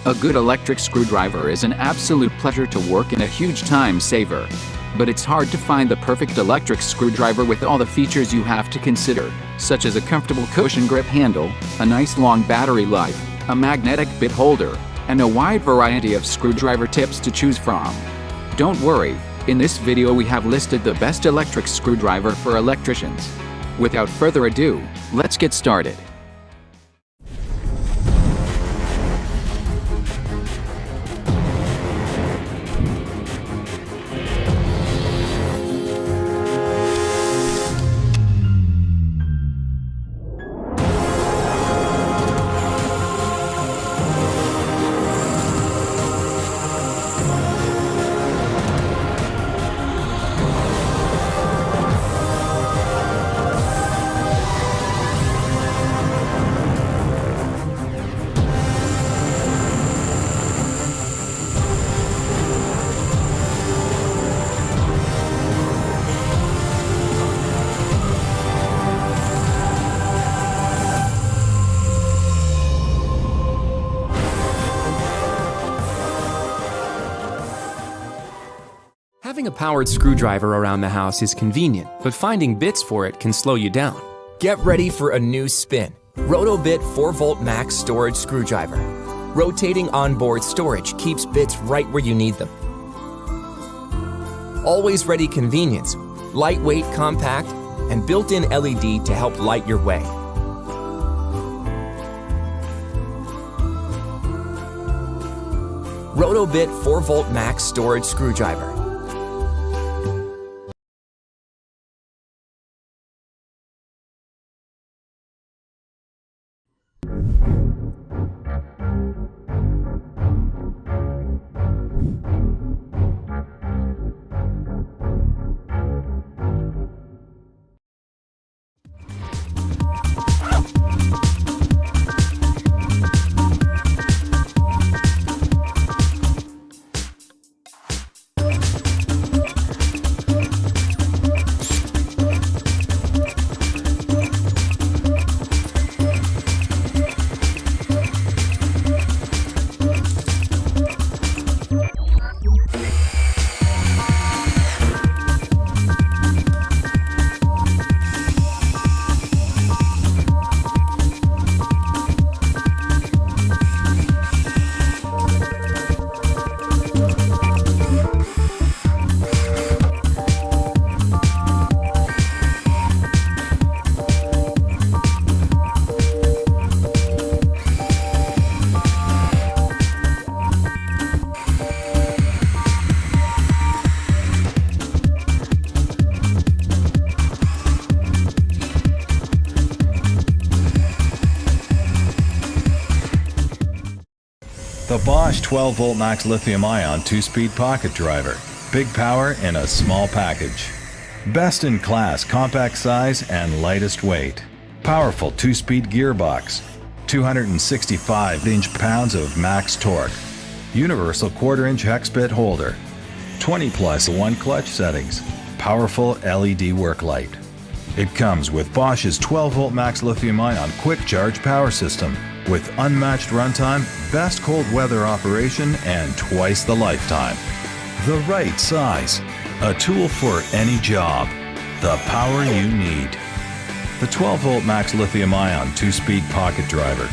A good electric screwdriver is an absolute pleasure to work and a huge time saver. But it's hard to find the perfect electric screwdriver with all the features you have to consider, such as a comfortable cushion grip handle, a nice long battery life, a magnetic bit holder, and a wide variety of screwdriver tips to choose from. Don't worry, in this video we have listed the best electric screwdriver for electricians. Without further ado, let's get started. Having a powered screwdriver around the house is convenient, but finding bits for it can slow you down. Get ready for a new spin. Roto Bit 4V Max Storage Screwdriver. Rotating onboard storage keeps bits right where you need them. Always ready convenience, lightweight, compact, and built-in LED to help light your way. Roto Bit 4V Max Storage Screwdriver. The Bosch 12V Max Lithium-Ion 2-speed pocket driver. Big power in a small package. Best in class compact size and lightest weight. Powerful 2-speed gearbox. 265 inch-pounds of max torque. Universal 1/4-inch hex bit holder. 20+1 clutch settings. Powerful LED work light. It comes with Bosch's 12V Max Lithium-Ion quick charge power system with unmatched runtime, best cold weather operation, and twice the lifetime. The right size. A tool for any job. The power you need. The 12V Max Lithium-Ion 2-speed pocket driver.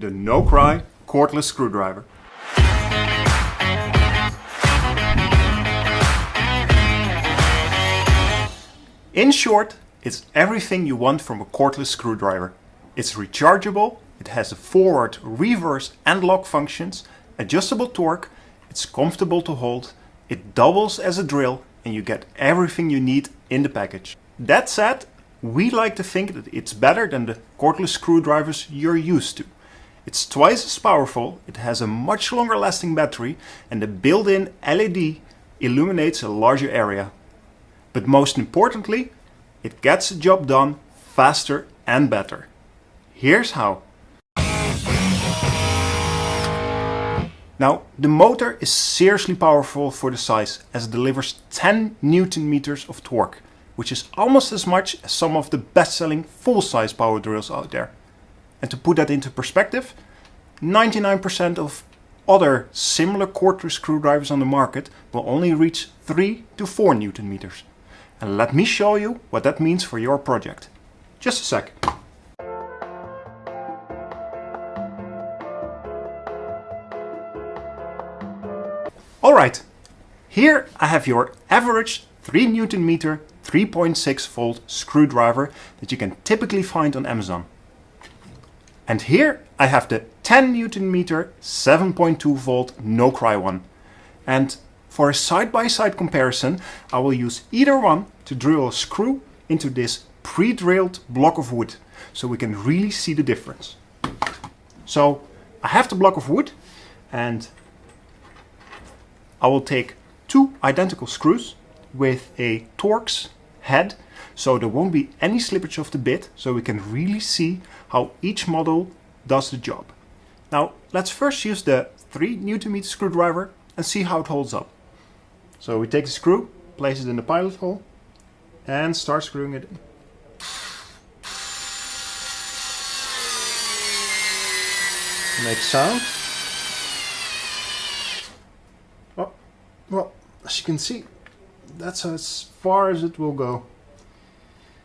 the NoCry cordless screwdriver. In short, it's everything you want from a cordless screwdriver. It's rechargeable, it has a forward, reverse and lock functions, adjustable torque, it's comfortable to hold, it doubles as a drill, and you get everything you need in the package. That said, we like to think that it's better than the cordless screwdrivers you're used to. It's twice as powerful, it has a much longer lasting battery, and the built-in LED illuminates a larger area. But most importantly, it gets the job done faster and better. Here's how. Now, the motor is seriously powerful for the size, as it delivers 10 Newton meters of torque, which is almost as much as some of the best-selling full-size power drills out there. And to put that into perspective, 99% of other similar cordless screwdrivers on the market will only reach 3 to 4 Newton meters. And let me show you what that means for your project. Just a sec. Alright, here I have your average 3 Newton meter 3.6 volt screwdriver that you can typically find on Amazon. And here I have the 10 Newton meter 7.2 volt NoCry one. And for a side-by-side comparison, I will use either one to drill a screw into this pre-drilled block of wood, so we can really see the difference. So I have the block of wood, and I will take 2 identical screws with a Torx head, so there won't be any slippage of the bit, so we can really see how each model does the job. Now let's first use the 3 Newton meter screwdriver and see how it holds up. So we take the screw, place it in the pilot hole, and start screwing it in. Makes sound. Oh, well, as you can see, that's as far as it will go.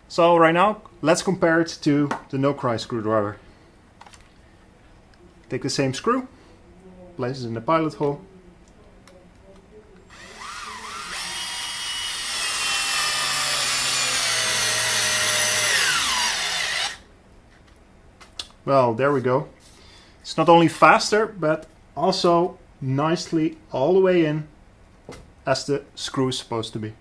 So right now, let's compare it to the NoCry screwdriver. Take the same screw, place it in the pilot hole. Well, there we go. It's not only faster, but also nicely all the way in as the screw is supposed to be.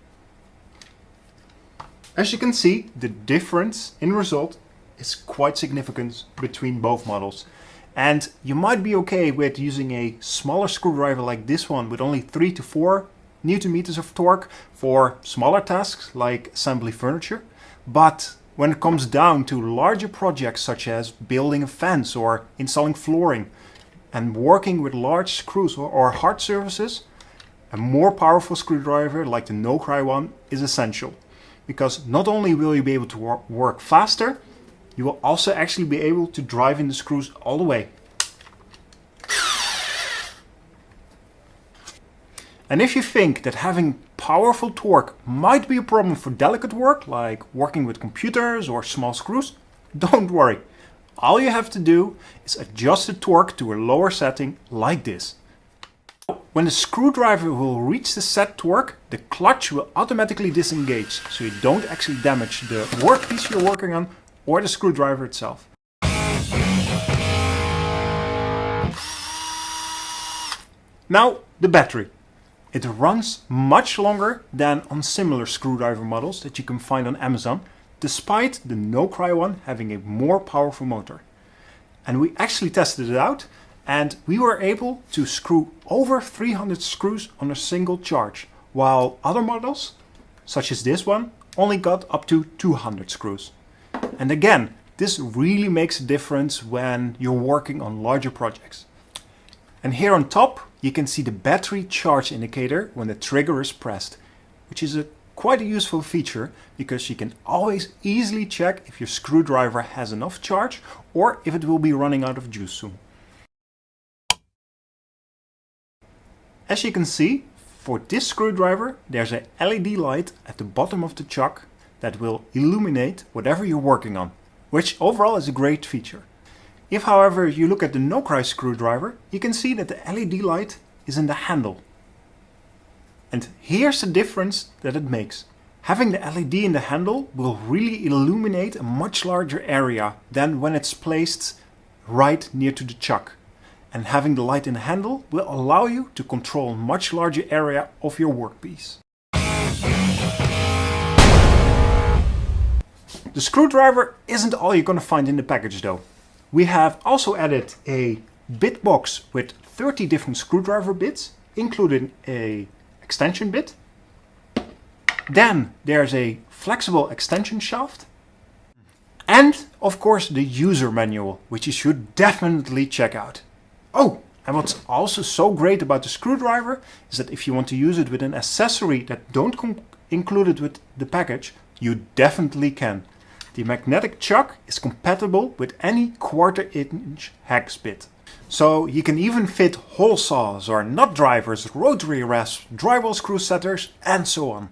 As you can see, the difference in result is quite significant between both models. And you might be okay with using a smaller screwdriver like this one with only 3 to 4 Newton meters of torque for smaller tasks like assembly furniture. But when it comes down to larger projects such as building a fence or installing flooring and working with large screws or hard surfaces, a more powerful screwdriver like the NoCry one is essential. Because not only will you be able to work faster, you will also actually be able to drive in the screws all the way. And if you think that having powerful torque might be a problem for delicate work, like working with computers or small screws, don't worry. All you have to do is adjust the torque to a lower setting like this. When the screwdriver will reach the set torque, the clutch will automatically disengage, so you don't actually damage the workpiece you're working on or the screwdriver itself. Now, the battery. It runs much longer than on similar screwdriver models that you can find on Amazon, despite the NoCry one having a more powerful motor. And we actually tested it out, and we were able to screw over 300 screws on a single charge, while other models, such as this one, only got up to 200 screws. And again, this really makes a difference when you're working on larger projects. And here on top, you can see the battery charge indicator when the trigger is pressed, which is quite a useful feature because you can always easily check if your screwdriver has enough charge or if it will be running out of juice soon. As you can see, for this screwdriver, there's a LED light at the bottom of the chuck that will illuminate whatever you're working on, which overall is a great feature. If however you look at the NoCry screwdriver, you can see that the LED light is in the handle. And here's the difference that it makes. Having the LED in the handle will really illuminate a much larger area than when it's placed right near to the chuck. And having the light in the handle will allow you to control a much larger area of your workpiece. The screwdriver isn't all you're going to find in the package though. We have also added a bit box with 30 different screwdriver bits, including a extension bit. Then there's a flexible extension shaft. And of course the user manual, which you should definitely check out. Oh, and what's also so great about the screwdriver is that if you want to use it with an accessory that don't include it with the package, you definitely can. The magnetic chuck is compatible with any 1/4 inch hex bit. So you can even fit hole saws or nut drivers, rotary rasps, drywall screw setters and so on.